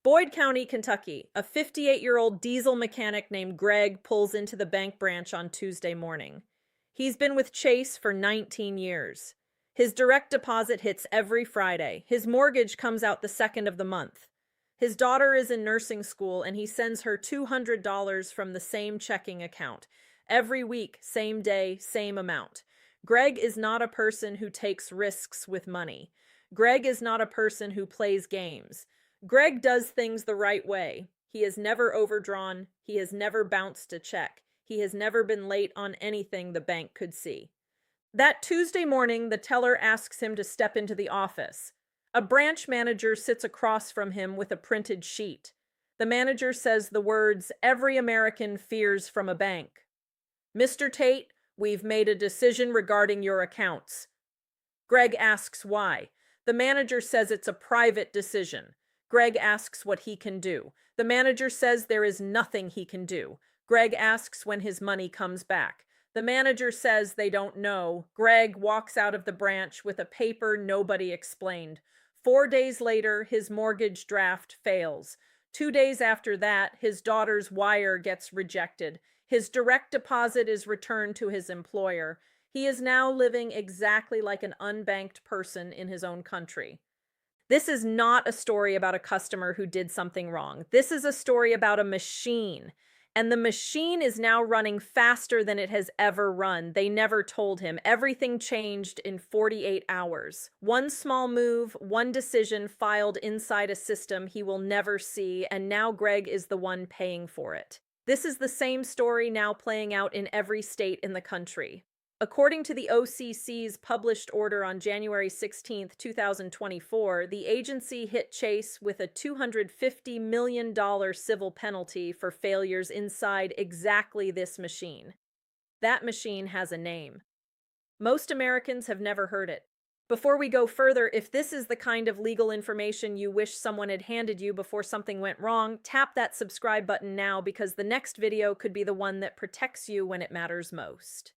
Boyd County, Kentucky. A 58-year-old diesel mechanic named Greg pulls into the bank branch on Tuesday morning. He's been with Chase for 19 years. His direct deposit hits every Friday. His mortgage comes out the second of the month. His daughter is in nursing school and he sends her $200 from the same checking account. Every week, same day, same amount. Greg is not a person who takes risks with money. Greg is not a person who plays games. Greg does things the right way. He has never overdrawn. He has never bounced a check. He has never been late on anything the bank could see. That Tuesday morning, the teller asks him to step into the office. A branch manager sits across from him with a printed sheet. The manager says the words, "Every American fears from a bank." "Mr. Tate, we've made a decision regarding your accounts." Greg asks why. The manager says it's a private decision. Greg asks what he can do. The manager says there is nothing he can do. Greg asks when his money comes back. The manager says they don't know. Greg walks out of the branch with a paper nobody explained. 4 days later, his mortgage draft fails. 2 days after that, his daughter's wire gets rejected. His direct deposit is returned to his employer. He is now living exactly like an unbanked person in his own country. This is not a story about a customer who did something wrong. This is a story about a machine. And the machine is now running faster than it has ever run. They never told him. Everything changed in 48 hours. One small move, one decision filed inside a system he will never see, and now Greg is the one paying for it. This is the same story now playing out in every state in the country. According to the OCC's published order on January 16, 2024, the agency hit Chase with a $250 million civil penalty for failures inside exactly this machine. That machine has a name. Most Americans have never heard it. Before we go further, if this is the kind of legal information you wish someone had handed you before something went wrong, tap that subscribe button now because the next video could be the one that protects you when it matters most.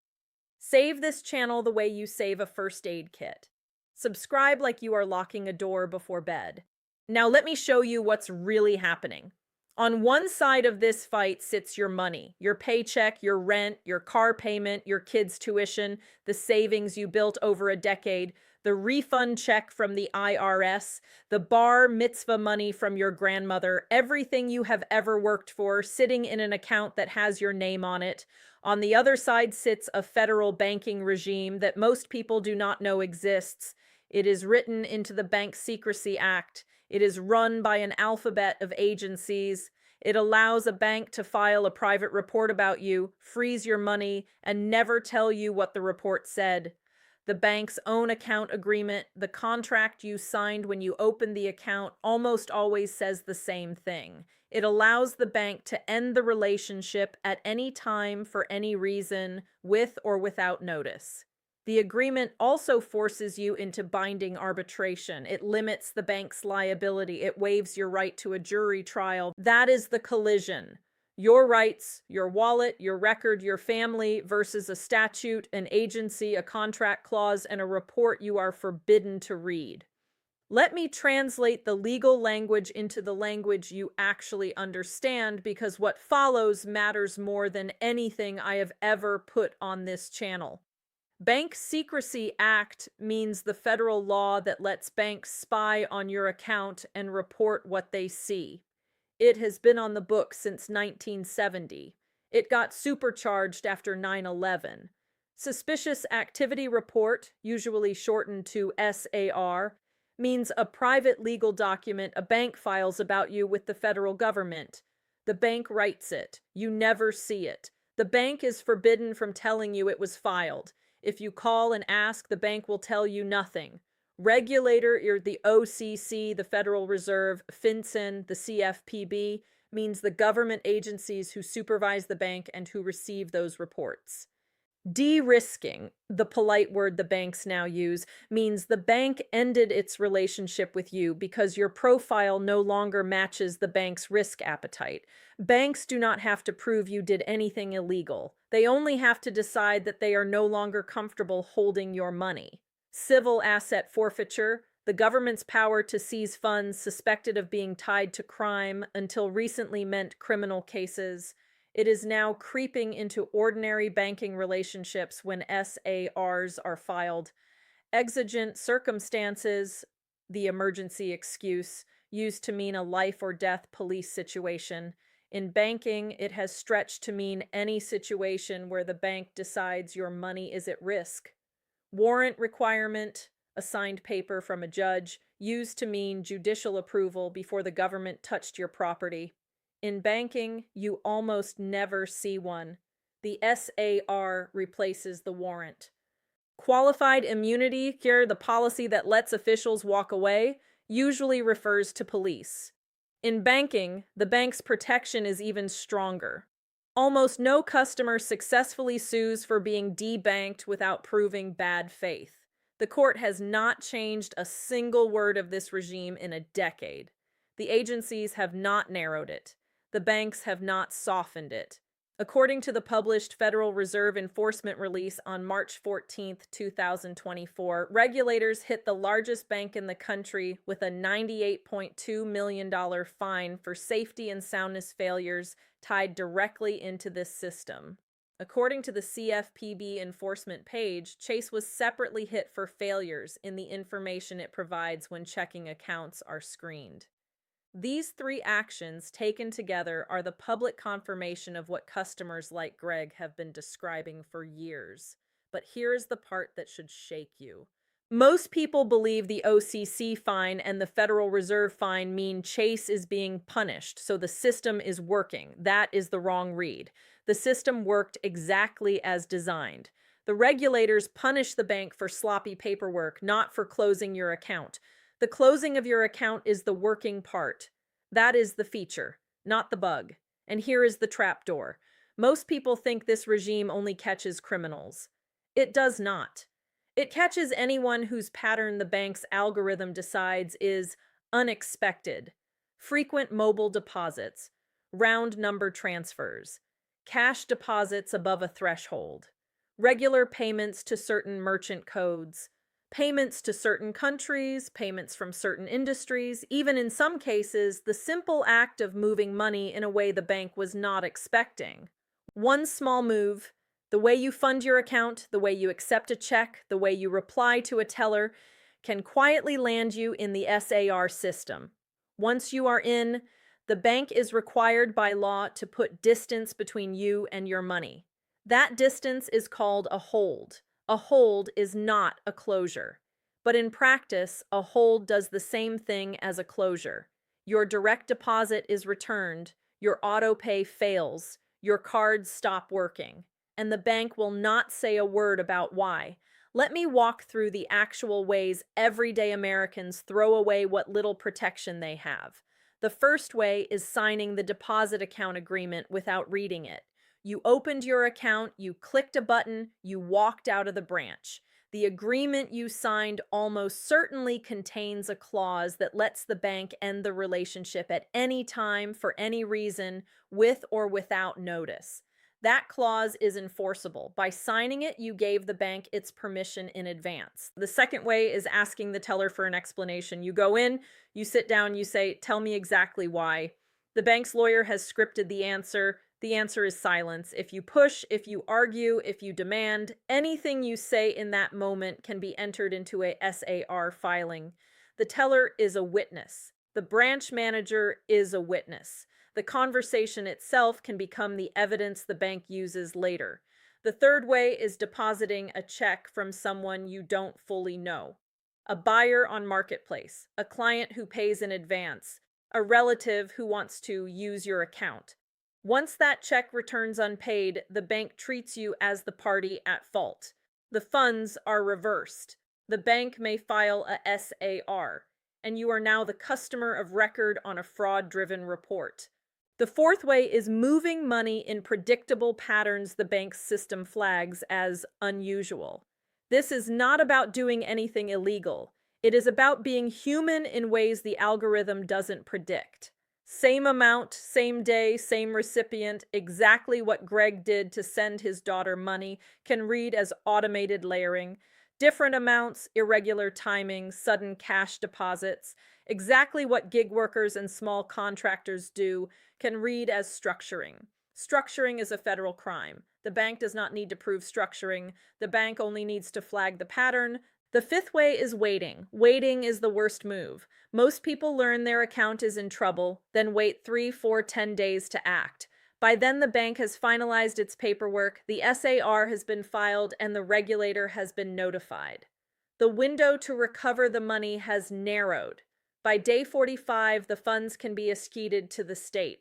Save this channel the way you save a first aid kit. Subscribe like you are locking a door before bed. Now let me show you what's really happening. On one side of this fight sits your money, your paycheck, your rent, your car payment, your kids' tuition, the savings you built over a decade, the refund check from the IRS, the bar mitzvah money from your grandmother, everything you have ever worked for sitting in an account that has your name on it. On the other side sits a federal banking regime that most people do not know exists. It is written into the Bank Secrecy Act. It is run by an alphabet of agencies. It allows a bank to file a private report about you, freeze your money, and never tell you what the report said. The bank's own account agreement, the contract you signed when you opened the account, almost always says the same thing. It allows the bank to end the relationship at any time for any reason, with or without notice. The agreement also forces you into binding arbitration. It limits the bank's liability. It waives your right to a jury trial. That is the collision. Your rights, your wallet, your record, your family versus a statute, an agency, a contract clause, and a report you are forbidden to read. Let me translate the legal language into the language you actually understand because what follows matters more than anything I have ever put on this channel. Bank Secrecy Act means the federal law that lets banks spy on your account and report what they see. It has been on the books since 1970. It got supercharged after 9/11. Suspicious Activity Report, usually shortened to SAR, means a private legal document a bank files about you with the federal government. The bank writes it. You never see it. The bank is forbidden from telling you it was filed. If you call and ask, the bank will tell you nothing. Regulator, the OCC, the Federal Reserve, FinCEN, the CFPB, means the government agencies who supervise the bank and who receive those reports. De-risking, the polite word the banks now use, means the bank ended its relationship with you because your profile no longer matches the bank's risk appetite. Banks do not have to prove you did anything illegal. They only have to decide that they are no longer comfortable holding your money. Civil asset forfeiture, The government's power to seize funds suspected of being tied to crime until recently meant criminal cases. It is now creeping into ordinary banking relationships when SARs are filed. Exigent circumstances, the emergency excuse, used to mean a life or death police situation. In banking, it has stretched to mean any situation where the bank decides your money is at risk. Warrant requirement, a signed paper from a judge, used to mean judicial approval before the government touched your property. In banking, you almost never see one. The SAR replaces the warrant. Qualified immunity, here the policy that lets officials walk away, usually refers to police. In banking, the bank's protection is even stronger. Almost no customer successfully sues for being debanked without proving bad faith. The court has not changed a single word of this regime in a decade. The agencies have not narrowed it. The banks have not softened it. According to the published Federal Reserve Enforcement release on March 14, 2024, regulators hit the largest bank in the country with a $98.2 million fine for safety and soundness failures tied directly into this system. According to the CFPB enforcement page, Chase was separately hit for failures in the information it provides when checking accounts are screened. These three actions taken together are the public confirmation of what customers like Greg have been describing for years. But here is the part that should shake you. Most people believe the OCC fine and the Federal Reserve fine mean Chase is being punished, so the system is working. That is the wrong read. The system worked exactly as designed. The regulators punish the bank for sloppy paperwork, not for closing your account. The closing of your account is the working part. That is the feature, not the bug. And here is the trapdoor. Most people think this regime only catches criminals. It does not. It catches anyone whose pattern the bank's algorithm decides is unexpected. Frequent mobile deposits, round number transfers, cash deposits above a threshold, regular payments to certain merchant codes, payments to certain countries, payments from certain industries, even in some cases, the simple act of moving money in a way the bank was not expecting. One small move, the way you fund your account, the way you accept a check, the way you reply to a teller, can quietly land you in the SAR system. Once you are in, the bank is required by law to put distance between you and your money. That distance is called a hold. A hold is not a closure. But in practice, a hold does the same thing as a closure. Your direct deposit is returned, your auto pay fails, your cards stop working, and the bank will not say a word about why. Let me walk through the actual ways everyday Americans throw away what little protection they have. The first way is signing the deposit account agreement without reading it. You opened your account, you clicked a button, you walked out of the branch. The agreement you signed almost certainly contains a clause that lets the bank end the relationship at any time for any reason, with or without notice. That clause is enforceable. By signing it, you gave the bank its permission in advance. The second way is asking the teller for an explanation. You go in, you sit down, you say, "Tell me exactly why." The bank's lawyer has scripted the answer. The answer is silence. If you push, if you argue, if you demand, anything you say in that moment can be entered into a SAR filing. The teller is a witness. The branch manager is a witness. The conversation itself can become the evidence the bank uses later. The third way is depositing a check from someone you don't fully know. A buyer on Marketplace, a client who pays in advance, a relative who wants to use your account. Once that check returns unpaid, the bank treats you as the party at fault. The funds are reversed. The bank may file a SAR, and you are now the customer of record on a fraud-driven report. The fourth way is moving money in predictable patterns the bank's system flags as unusual. This is not about doing anything illegal. It is about being human in ways the algorithm doesn't predict. Same amount, same day, same recipient, exactly what Greg did to send his daughter money can read as automated layering. Different amounts, irregular timing, sudden cash deposits. Exactly what gig workers and small contractors do can read as structuring. Structuring is a federal crime. The bank does not need to prove structuring. The bank only needs to flag the pattern. The fifth way is waiting. Waiting is the worst move. Most people learn their account is in trouble, then wait 3, 4, 10 days to act. By then, the bank has finalized its paperwork, the SAR has been filed, and the regulator has been notified. The window to recover the money has narrowed. By day 45, the funds can be esceted to the state.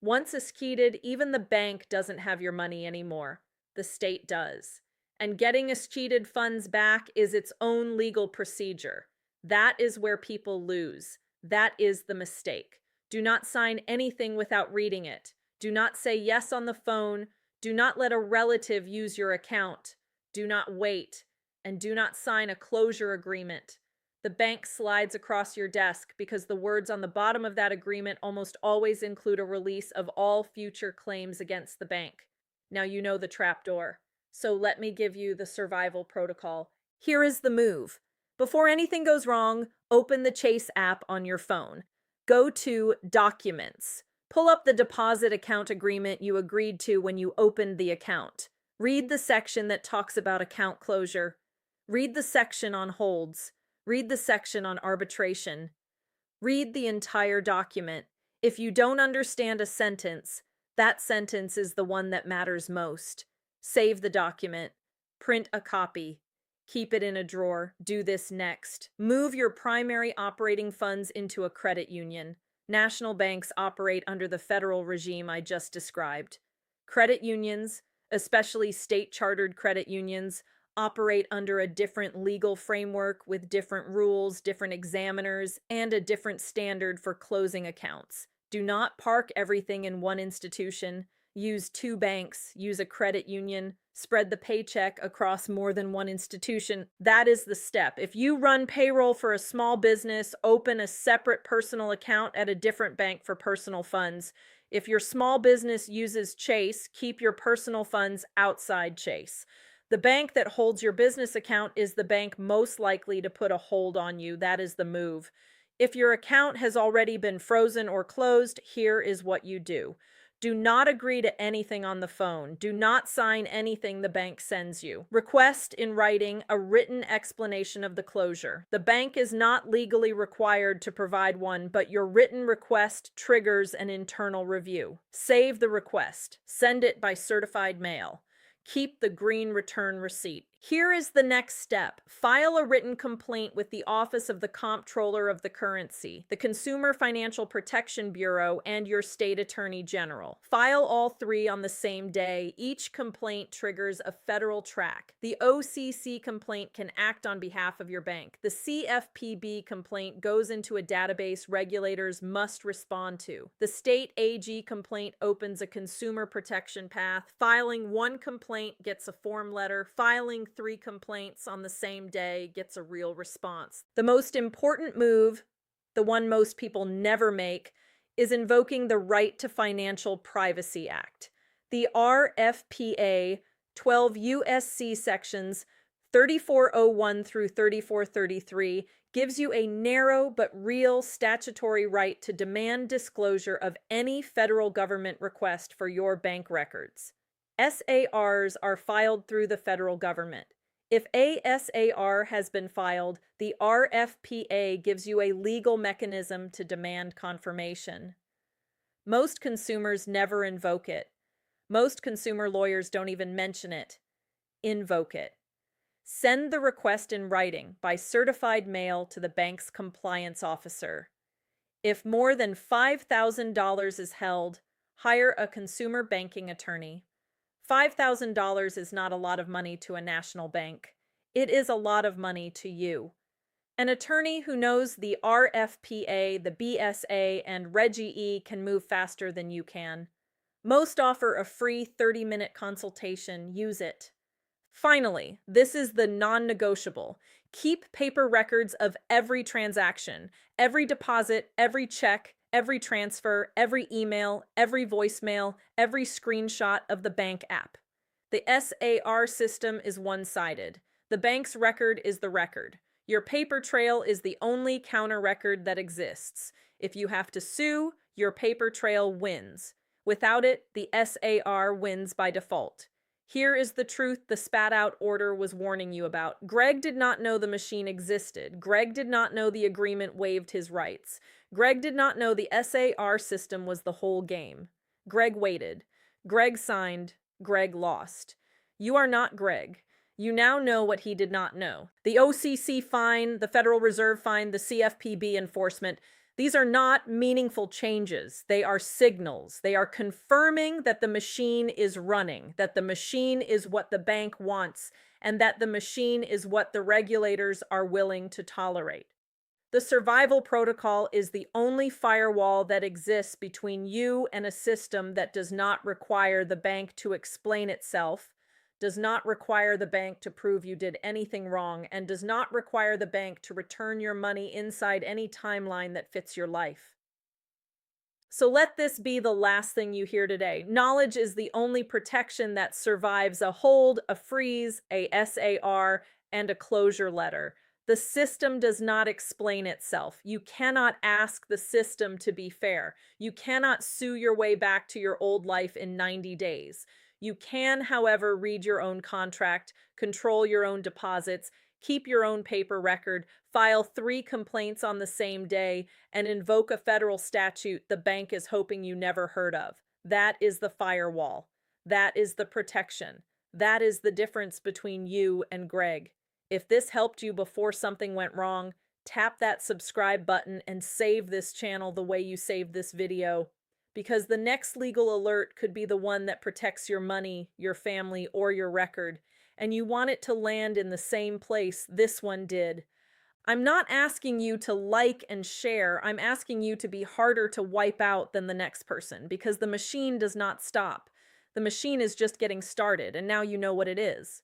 Once esceted, even the bank doesn't have your money anymore. The state does. And getting esceted funds back is its own legal procedure. That is where people lose. That is the mistake. Do not sign anything without reading it. Do not say yes on the phone. Do not let a relative use your account. Do not wait. And do not sign a closure agreement. The bank slides across your desk because the words on the bottom of that agreement almost always include a release of all future claims against the bank. Now you know the trapdoor. So let me give you the survival protocol. Here is the move. Before anything goes wrong, open the Chase app on your phone. Go to Documents. Pull up the deposit account agreement you agreed to when you opened the account. Read the section that talks about account closure. Read the section on holds. Read the section on arbitration. Read the entire document. If you don't understand a sentence, that sentence is the one that matters most. Save the document. Print a copy. Keep it in a drawer. Do this next. Move your primary operating funds into a credit union. National banks operate under the federal regime I just described. Credit unions, especially state-chartered credit unions, operate under a different legal framework with different rules, different examiners, and a different standard for closing accounts. Do not park everything in one institution. Use 2 banks, use a credit union, spread the paycheck across more than one institution. That is the step. If you run payroll for a small business, open a separate personal account at a different bank for personal funds. If your small business uses Chase, keep your personal funds outside Chase. The bank that holds your business account is the bank most likely to put a hold on you. That is the move. If your account has already been frozen or closed, here is what you do. Do not agree to anything on the phone. Do not sign anything the bank sends you. Request in writing a written explanation of the closure. The bank is not legally required to provide one, but your written request triggers an internal review. Save the request. Send it by certified mail. Keep the green return receipt. Here is the next step. File a written complaint with the Office of the Comptroller of the Currency, the Consumer Financial Protection Bureau, and your state attorney general. File all 3 on the same day. Each complaint triggers a federal track. The OCC complaint can act on behalf of your bank. The CFPB complaint goes into a database regulators must respond to. The state AG complaint opens a consumer protection path. Filing 1 complaint gets a form letter. Filing 3 complaints on the same day gets a real response. The most important move, the one most people never make, is invoking the Right to Financial Privacy Act. The RFPA 12 U.S.C. sections 3401 through 3433 gives you a narrow but real statutory right to demand disclosure of any federal government request for your bank records. SARs are filed through the federal government. If a SAR has been filed, the RFPA gives you a legal mechanism to demand confirmation. Most consumers never invoke it. Most consumer lawyers don't even mention it. Invoke it. Send the request in writing by certified mail to the bank's compliance officer. If more than $5,000 is held, hire a consumer banking attorney. $5,000 is not a lot of money to a national bank. It is a lot of money to you. An attorney who knows the RFPA, the BSA, and Reg E can move faster than you can. Most offer a free 30-minute consultation. Use it. Finally, this is the non-negotiable. Keep paper records of every transaction, every deposit, every check, every transfer, every email, every voicemail, every screenshot of the bank app. The SAR system is one-sided. The bank's record is the record. Your paper trail is the only counter record that exists. If you have to sue, your paper trail wins. Without it, the SAR wins by default. Here is the truth the spat-out order was warning you about. Greg did not know the machine existed. Greg did not know the agreement waived his rights. Greg did not know the SAR system was the whole game. Greg waited. Greg signed. Greg lost. You are not Greg. You now know what he did not know. The OCC fine, the Federal Reserve fine, the CFPB enforcement, these are not meaningful changes. They are signals. They are confirming that the machine is running, that the machine is what the bank wants, and that the machine is what the regulators are willing to tolerate. The survival protocol is the only firewall that exists between you and a system that does not require the bank to explain itself, does not require the bank to prove you did anything wrong, and does not require the bank to return your money inside any timeline that fits your life. So let this be the last thing you hear today. Knowledge is the only protection that survives a hold, a freeze, a SAR, and a closure letter. The system does not explain itself. You cannot ask the system to be fair. You cannot sue your way back to your old life in 90 days. You can, however, read your own contract, control your own deposits, keep your own paper record, file 3 complaints on the same day, and invoke a federal statute the bank is hoping you never heard of. That is the firewall. That is the protection. That is the difference between you and Greg. If this helped you before something went wrong, tap that subscribe button and save this channel the way you saved this video, because the next legal alert could be the one that protects your money, your family, or your record, and you want it to land in the same place this one did. I'm not asking you to like and share. I'm asking you to be harder to wipe out than the next person, because the machine does not stop. The machine is just getting started, and now you know what it is.